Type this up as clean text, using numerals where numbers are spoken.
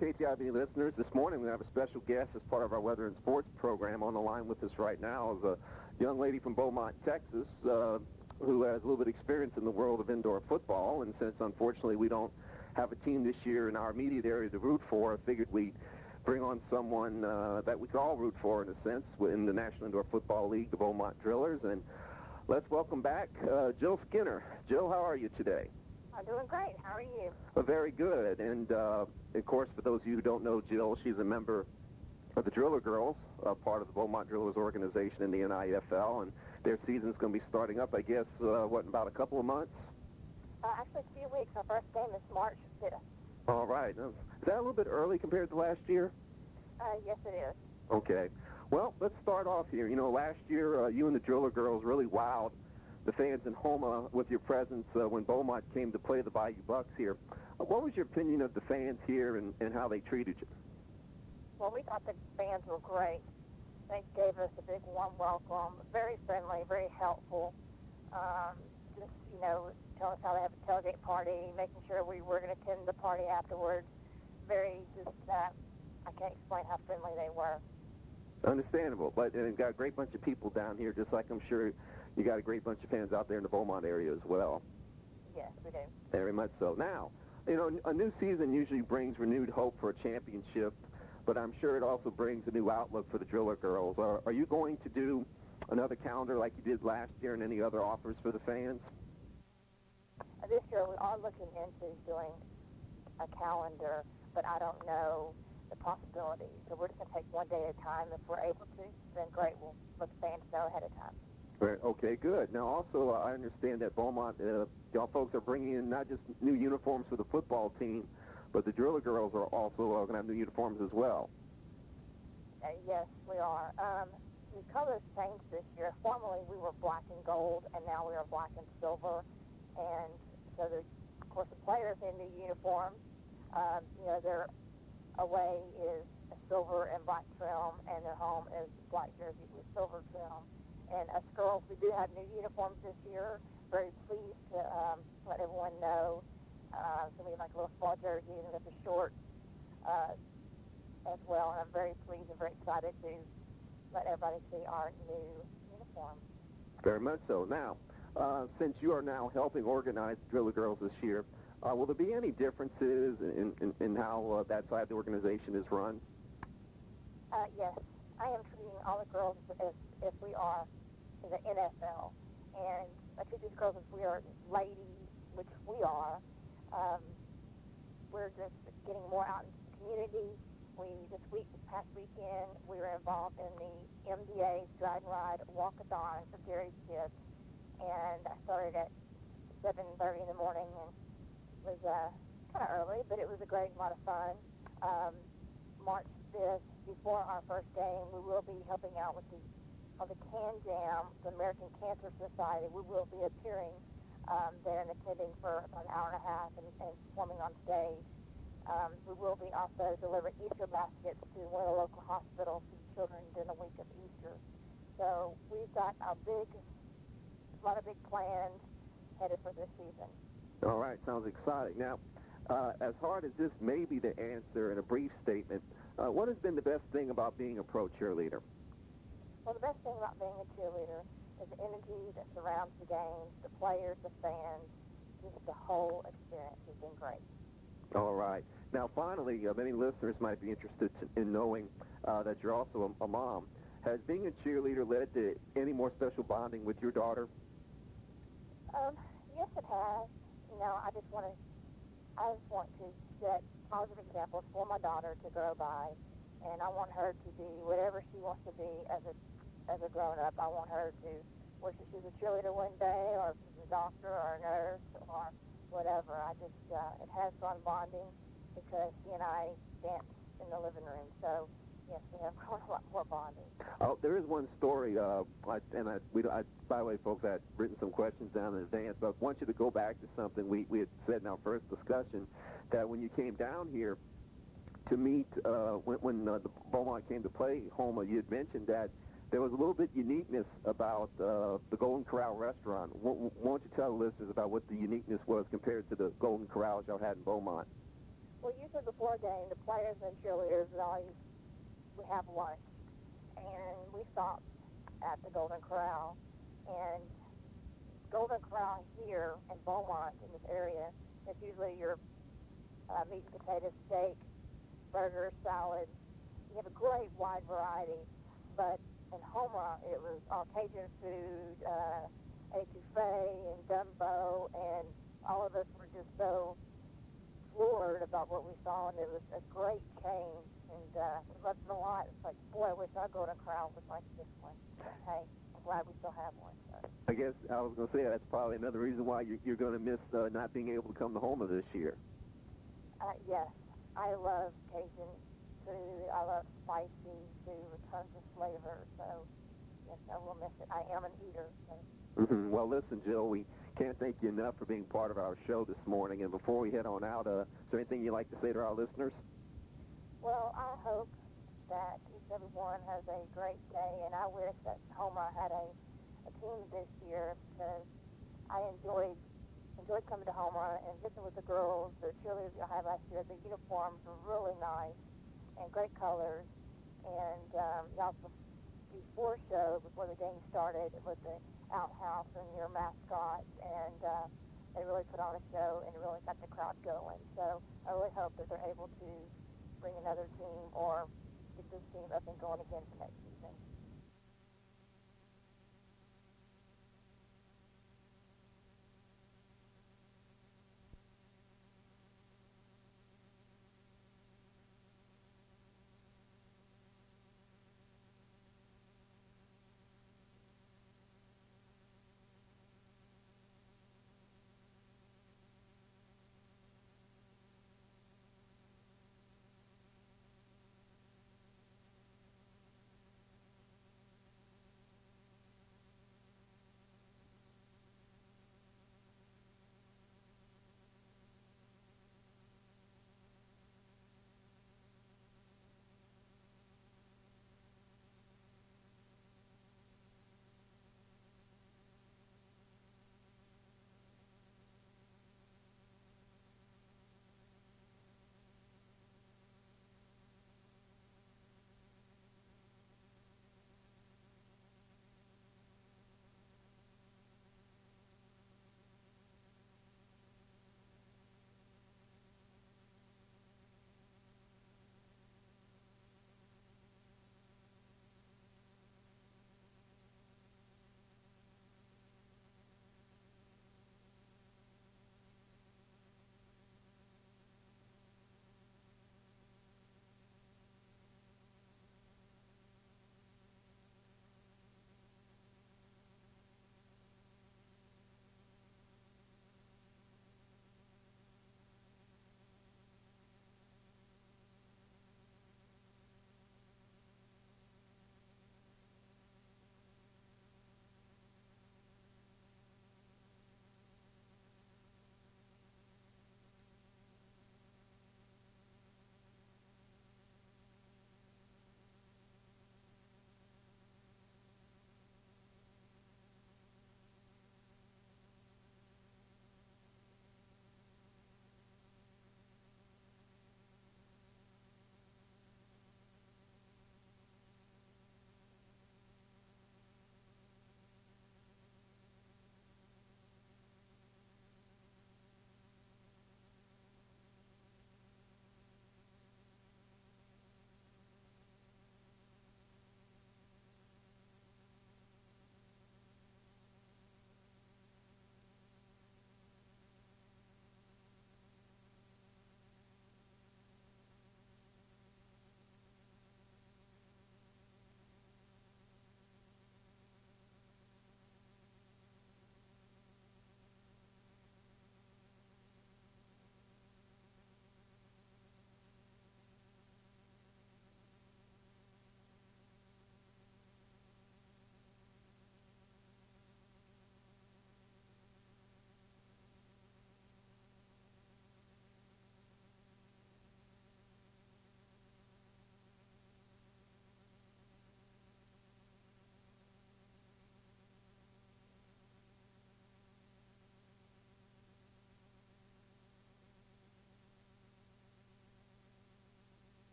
Well, KTIB listeners, this morning we have a special guest as part of our weather and sports program. On the line with us right now is a young lady from Beaumont, Texas, who has a little bit of experience in the world of indoor football. And since, unfortunately, we don't have a team this year in our immediate area to root for, I figured we'd bring on someone that we could all root for, in a sense, in the National Indoor Football League, the Beaumont Drillers. And let's welcome back Jill Skinner. Jill, how are you today? I'm doing great. How are you? Very good. And, of course, for those of you who don't know Jill, she's a member of the Driller Girls, part of the Beaumont Drillers organization in the NIFL, and their season's going to be starting up, I guess, in about a couple of months? Actually, a few weeks. Our first game is March 5th. All right. Is that a little bit early compared to last year? Yes, it is. Okay. Well, let's start off here. You know, last year, you and the Driller Girls really wowed the fans in Houma with your presence when Beaumont came to play the Bayou Bucks here. What was your opinion of the fans here and how they treated you? Well, we thought the fans were great. They gave us a big warm welcome, very friendly, very helpful. Just, you know, telling us how they have a tailgate party, making sure we were going to attend the party afterwards. Very just, I can't explain how friendly they were. Understandable, but you've got a great bunch of people down here, just like I'm sure you got a great bunch of fans out there in the Beaumont area as well. Yes, we do. Very much so. Now, you know, a new season usually brings renewed hope for a championship, but I'm sure it also brings a new outlook for the Driller Girls. Are you going to do another calendar like you did last year and any other offers for the fans? This year we are looking into doing a calendar, but I don't know the possibilities. So we're just going to take one day at a time. If we're able to, then great. We'll let the fans know ahead of time. Right. Okay, good. Now, also, I understand that Beaumont, y'all folks are bringing in not just new uniforms for the football team, but the Driller Girls are also going to have new uniforms as well. Yes, we are. The colors changed this year. Formerly, we were black and gold, and now we are black and silver. And so, there's, of course, the players in the uniforms. You know, their away is a silver and black trim, and their home is black jersey with silver trim. And us girls, we do have new uniforms this year. Very pleased to let everyone know. So we have like a little fall jersey and with the shorts as well. And I'm very pleased and very excited to let everybody see our new uniform. Very much so. Now, since you are now helping organize the Driller Girls this year, will there be any differences in how that side of the organization is run? Yes. I am treating all the girls as if we are in the NFL. And I treat these girls as we are ladies, which we are. We're just getting more out in the community. This past weekend, we were involved in the MDA Stride and Ride Walkathon for Gary's Kids. And I started at 7:30 in the morning, and it was kind of early, but it was a great lot of fun. March 5th, before our first game, we will be helping out with the Can Jam, the American Cancer Society. We will be appearing there and attending for about an hour and a half and performing on stage. We will be also delivering Easter baskets to one of the local hospitals for children during the week of Easter. So we've got a lot of big plans headed for this season. All right, sounds exciting. Now, as hard as this may be to answer in a brief statement, what has been the best thing about being a pro cheerleader? Well, the best thing about being a cheerleader is the energy that surrounds the games, the players, the fans, just the whole experience has been great. All right. Now, finally, many listeners might be interested in knowing that you're also a mom. Has being a cheerleader led to any more special bonding with your daughter? Yes, it has. You know, I just want to set positive examples for my daughter to grow by, and I want her to be whatever she wants to be as a grown-up. I want her to wish that she was a cheerleader one day, or if she's a doctor or a nurse or whatever. It has fun bonding because she and I dance in the living room. So, yes, we have grown a lot more bonding. Oh, there is one story, by the way, folks, I had written some questions down in advance, but I want you to go back to something we had said in our first discussion, that when you came down here to meet, when the Beaumont came to play Houma, you had mentioned that there was a little bit uniqueness about the Golden Corral restaurant. Won't you tell the listeners about what the uniqueness was compared to the Golden Corrals y'all had in Beaumont? Well, usually before a game, the players and cheerleaders we have lunch, and we stop at the Golden Corral, and Golden Corral here in Beaumont, in this area, it's usually your meat and potato steak, burger, salad. You have a great wide variety, but in Houma, it was all Cajun food, etouffee and gumbo, and all of us were just so floored about what we saw, and it was a great change, and we loved it a lot. It's like, boy, I wish our Golden Corral was like this one. But hey, I'm glad we still have one. So. I guess I was going to say that's probably another reason why you're going to miss not being able to come to Houma this year. Yes, I love Cajun food. I love spicy food with tons of flavor. So, yes, I will miss it. I am an eater. So. Well, listen, Jill, we can't thank you enough for being part of our show this morning. And before we head on out, is there anything you'd like to say to our listeners? Well, I hope that each and every one has a great day, and I wish that Houma had a team this year, because I enjoyed coming to Houma and visiting with the girls. The cheerleaders I had last year, the uniforms were really nice and great colors. And also before the game started, with the outhouse and your mascots, and they really put on a show and really got the crowd going. So I really hope that they're able to bring another team or get this team up and going again for next season.